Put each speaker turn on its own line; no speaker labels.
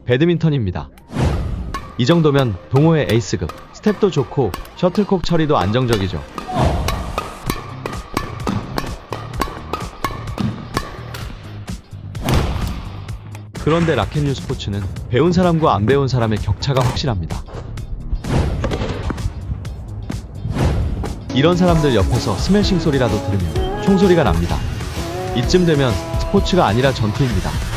배드민턴입니다. 이 정도면 동호회 에이스급. 스텝도 좋고 셔틀콕 처리도 안정적이죠. 그런데 라켓류 스포츠는 배운 사람과 안 배운 사람의 격차가 확실합니다. 이런 사람들 옆에서 스매싱 소리라도 들으면 총소리가 납니다. 이쯤 되면 스포츠가 아니라 전투입니다.